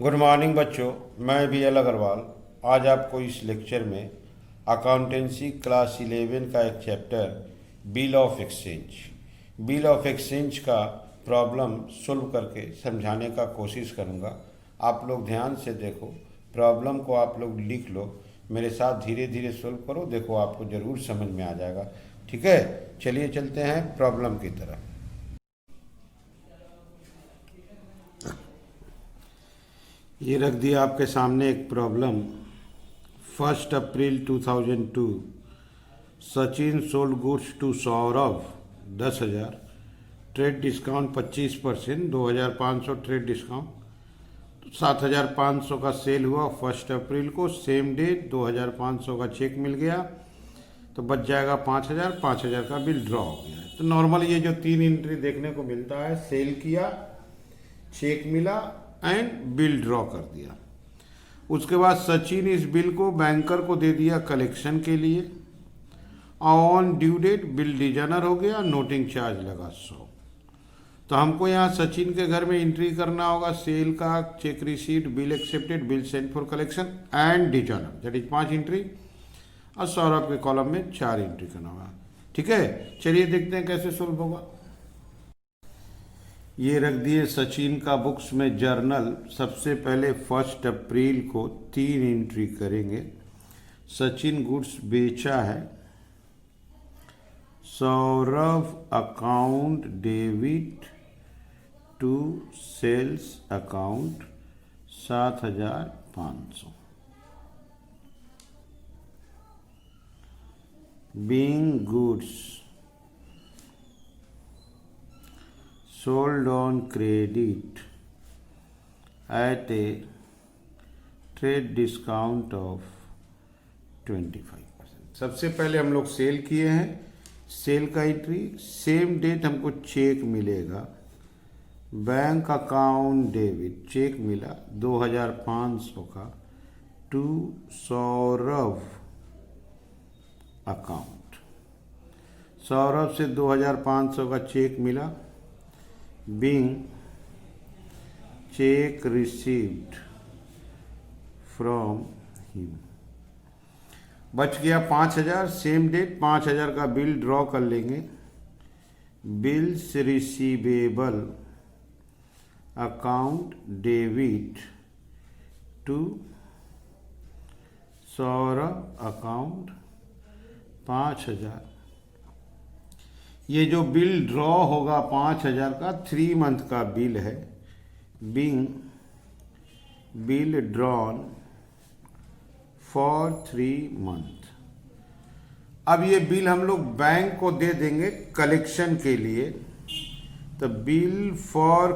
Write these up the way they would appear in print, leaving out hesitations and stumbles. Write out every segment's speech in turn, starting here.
Good morning बच्चों, मैं BL Agarwal आज आपको इस लेक्चर में अकाउंटेंसी क्लास 11 का एक चैप्टर बिल ऑफ एक्सचेंज का प्रॉब्लम सोल्व करके समझाने का कोशिश करूँगा। आप लोग ध्यान से देखो, प्रॉब्लम को आप लोग लिख लो, मेरे साथ धीरे धीरे सोल्व करो, देखो आपको ज़रूर समझ में आ जाएगा। ठीक है, चलिए चलते हैं प्रॉब्लम की तरफ। ये रख दिया आपके सामने एक problem. 1 April 2002 Sachin sold goods to Saurabh 10,000, trade discount 25%, 2,500 trade discount, 7,500 का सेल हुआ 1 अप्रैल को। सेम डेट 2,500 का चेक मिल गया तो बच जाएगा 5,000। 5,000 का बिल ड्रॉ हो गया। तो नॉर्मल ये जो 3 एंट्री देखने को मिलता है, सेल किया, चेक मिला एंड बिल ड्रॉ कर दिया। उसके बाद सचिन इस बिल को बैंकर को दे दिया कलेक्शन के लिए। On due date bill dishonour हो गया, नोटिंग चार्ज लगा 100। तो हमको यहाँ सचिन के घर में एंट्री करना होगा सेल का, cheque receipt, bill accepted, bill send for collection and dishonour, that is 5 entry. और सौरभ के कॉलम में 4 एंट्री करना होगा। ठीक है, चलिए देखते हैं कैसे सोल्व होगा। ये रख दिए सचिन का बुक्स में जर्नल। सबसे पहले 1 अप्रैल को 3 एंट्री करेंगे। सचिन गुड्स बेचा है, Saurabh account debit to sales account 7,500। Being goods sold on credit at a trade discount of 25%। सबसे पहले हम लोग सेल किए हैं, सेल का एंट्री, सेम डेट हमको चेक मिलेगा, बैंक अकाउंट डेबिट, चेक मिला 2,500 का टू सौरभ अकाउंट। सौरभ से 2,500 का चेक मिला, being check received from him। बच गया 5,000। सेम डेट 5,000 का बिल ड्रॉ कर लेंगे। Bills receivable account debit to Saurabh account 5,000। ये जो बिल ड्रॉ होगा 5,000 का 3 मंथ का बिल है। Being bill drawn for 3 month. अब ये बिल हम लोग बैंक को दे देंगे कलेक्शन के लिए। तो bill for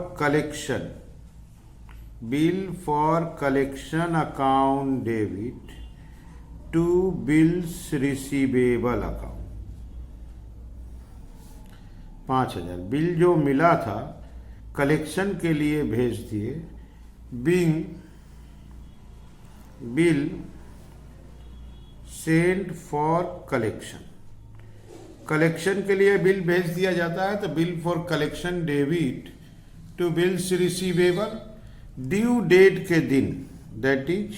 collection account debit to bills receivable account 5,000। Bill जो मिला था कलेक्शन के लिए भेज दिए। Being bill send for collection के लिए बिल भेज दिया जाता है। तो bill for collection debit to bills receivable, due date के दिन दैट इज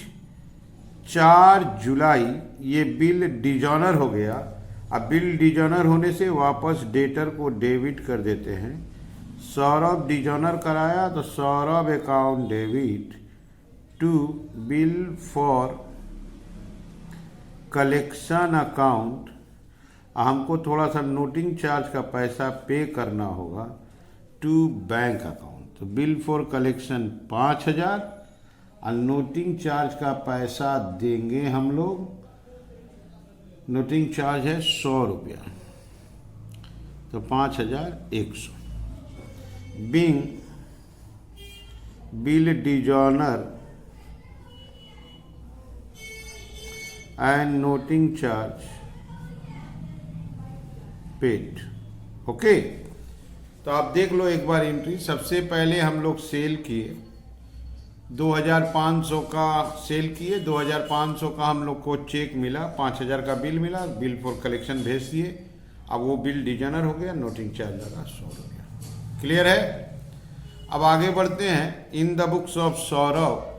4 जुलाई ये बिल डिजॉनर हो गया। अब बिल डिजॉनर होने से वापस डेटर को डेबिट कर देते हैं। सौरभ डिजॉनर कराया तो Saurabh account debit to bill for collection account. हमको थोड़ा सा नोटिंग चार्ज का पैसा पे करना होगा टू बैंक अकाउंट। तो बिल फॉर कलेक्शन 5,000 और नोटिंग चार्ज का पैसा देंगे हम लोग। नोटिंग चार्ज है 100 रुपया, तो 5,100। Being bill dishonour and noting charge paid. Okay, तो आप देख लो एक बार एंट्री। सबसे पहले हम लोग सेल किए, 2,500 का सेल किए, 2,500 का हम लोग को चेक मिला, 5,000 का बिल मिला, बिल फॉर कलेक्शन भेज दिए। अब वो बिल डिजनर हो गया, नोटिंग चार्ज लगा 100 रुपया। क्लियर है? अब आगे बढ़ते हैं। In the books of Saurabh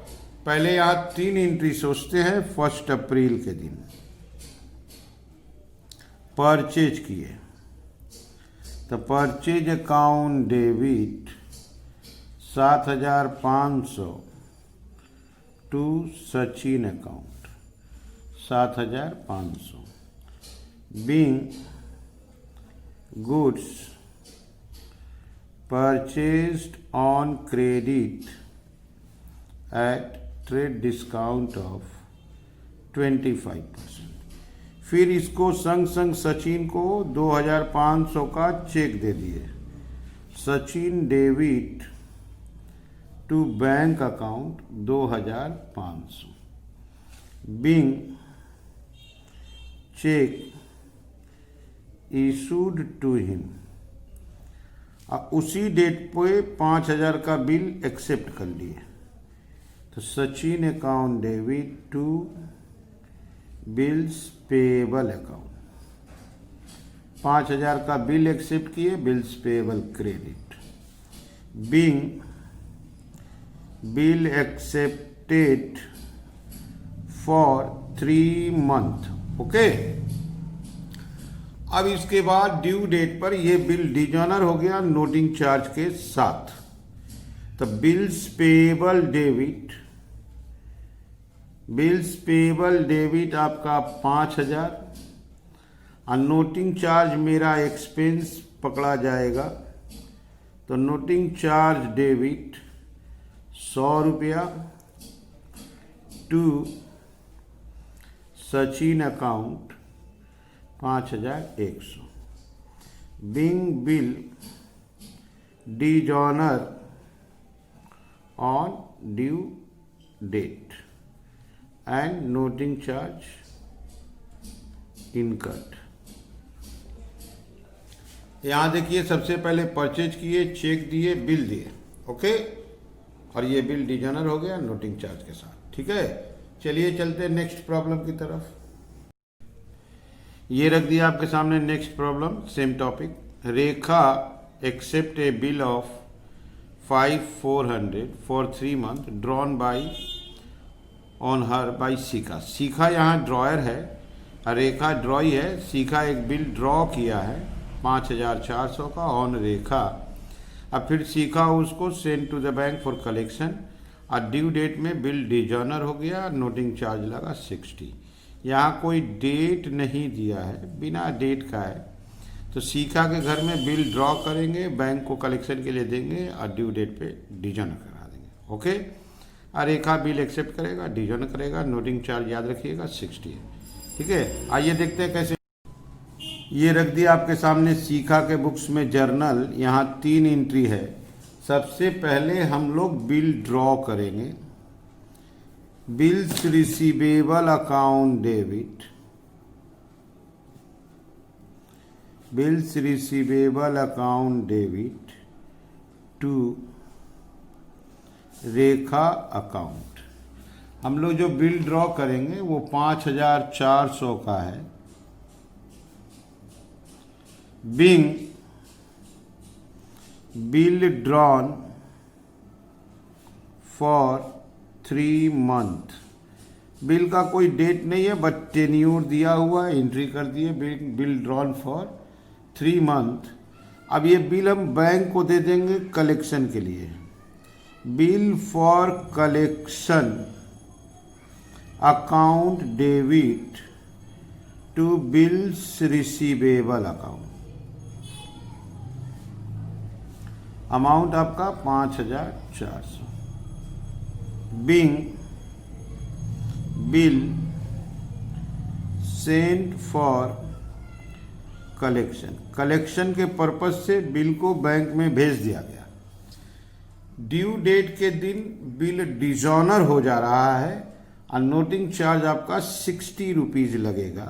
पहले यहाँ 3 एंट्री सोचते हैं। 1 अप्रैल के दिन परचेज किए, तो purchase account debit 7,500 to Sachin account 7,500 being goods purchased on credit at trade discount of 25%। फिर इसको संग संग सचिन को 2,500 का चेक दे दिए। Sachin debit to bank account 2,500 being cheque issued to him. उसी डेट पे 5,000 का बिल एक्सेप्ट कर लिए। तो Sachin account debit to bills payable account 5,000 का बिल एक्सेप्ट किए, bills payable credit being bill accepted for 3 month. Okay, अब इसके बाद ड्यू डेट पर ये बिल डिजॉनर हो गया नोटिंग चार्ज के साथ। तो बिल्स पेएबल डेबिट आपका 5,000 और नोटिंग चार्ज मेरा एक्सपेंस पकड़ा जाएगा। तो नोटिंग चार्ज डेबिट 100 रुपया to Sachin account 5,100 being bill dishonoured on due date and noting charge इनकट। यहां देखिए, सबसे पहले परचेज किए, चेक दिए, बिल दिए। ओके, और ये बिल डिजॉनर हो गया नोटिंग चार्ज के साथ। ठीक है, चलिए चलते हैं नेक्स्ट प्रॉब्लम की तरफ। ये रख दिया आपके सामने next problem, same topic. Rekha accept a bill of 5,400 for 3 month drawn by on her by Shikha. Shikha यहाँ ड्रॉयर है, रेखा ड्रॉई है। सीखा एक बिल ड्रॉ किया है 5,400 का ऑन रेखा। अब फिर सीखा उसको send to the bank for collection और ड्यू डेट में बिल डिजॉनर हो गया, नोटिंग चार्ज लगा 60। यहाँ कोई डेट नहीं दिया है, बिना डेट का है। तो सीखा के घर में बिल ड्रॉ करेंगे, बैंक को कलेक्शन के लिए देंगे और ड्यू डेट पे डिजॉनर करा देंगे। ओके, और रेखा बिल एक्सेप्ट करेगा, डिजॉनर करेगा, नोटिंग चार्ज याद रखिएगा 60 है। ठीक है, आइए देखते हैं कैसे। ये रख दिया आपके सामने सीखा के बुक्स में जर्नल। यहाँ 3 एंट्री है। सबसे पहले हम लोग बिल ड्रॉ करेंगे। Bills receivable account debit, bills receivable account debit to Rekha account. हम लोग जो बिल ड्रॉ करेंगे वो 5,400 का है। Being bill drawn for 3 month. Bill का कोई डेट नहीं है, बट टेन्यूर दिया हुआ है, एंट्री कर दिए बिल ड्रॉन फॉर 3 मंथ। अब ये बिल हम बैंक को दे देंगे कलेक्शन के लिए। Bill for collection account debit to bills receivable account. Amount आपका 5,400 being bill sent for collection. Collection के पर्पज से बिल को बैंक में भेज दिया गया। ड्यू डेट के दिन बिल डिजॉनर हो जा रहा है और नोटिंग चार्ज आपका 60 रुपीज लगेगा।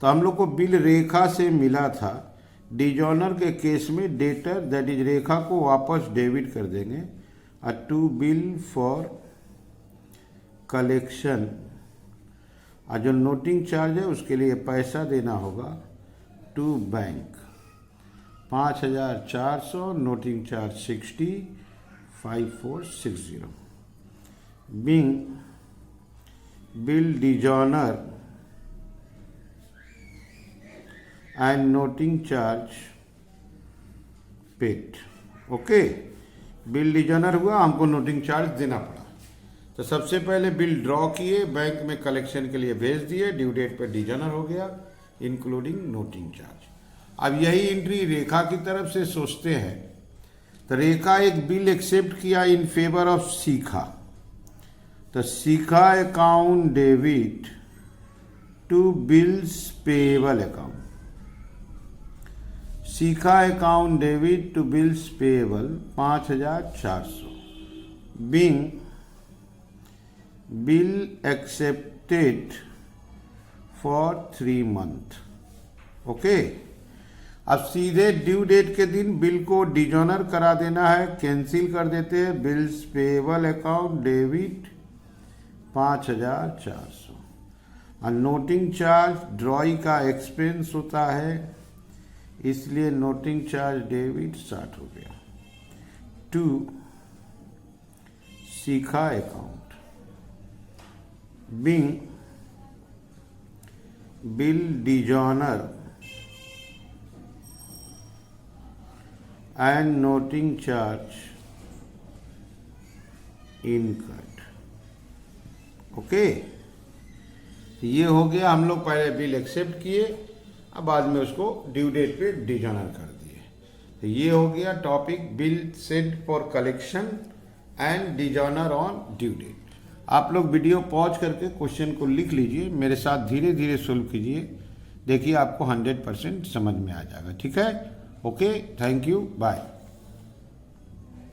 तो हम लोग को बिल रेखा से मिला था। डिजॉनर के केस में डेटर दैट इज रेखा को वापस डेबिट कर देंगे और टू बिल फॉर कलेक्शन, और जो नोटिंग चार्ज है उसके लिए पैसा देना होगा to bank. 5,400 noting charge 60 5460 being bill dishonour and noting charge paid. Okay, bill dishonour हुआ, हमको नोटिंग चार्ज देना पड़ा। तो सबसे पहले बिल ड्रॉ किए, बैंक में कलेक्शन के लिए भेज दिए, ड्यू डेट पर डिजॉनर हो गया इंक्लूडिंग नोटिंग चार्ज। अब यही एंट्री रेखा की तरफ से सोचते हैं। तो रेखा एक बिल एक्सेप्ट किया इन फेवर ऑफ शिखा, तो Shikha account debit to bills payable account. Shikha account debit to bills payable 5400 being bill accepted for 3 months। Okay, अब सीधे ड्यू डेट के दिन बिल को डिजॉनर करा देना है, कैंसिल कर देते हैं। बिल्स पेएबल अकाउंट डेबिट 5400 और नोटिंग चार्ज ड्रॉई का एक्सपेंस होता है, इसलिए नोटिंग चार्ज डेबिट 60 हो गया to Shikha account being bill dishonour and noting charge incurred. Okay, ये हो गया। हम लोग पहले बिल एक्सेप्ट किए, अब बाद में उसको ड्यू डेट पे डिजॉनर कर दिए। तो ये हो गया topic, bill sent for collection and dishonour on due date. आप लोग वीडियो पॉज करके क्वेश्चन को लिख लीजिए, मेरे साथ धीरे धीरे सोल्व कीजिए, देखिए आपको 100% समझ में आ जाएगा। ठीक है, ओके, थैंक यू, बाय।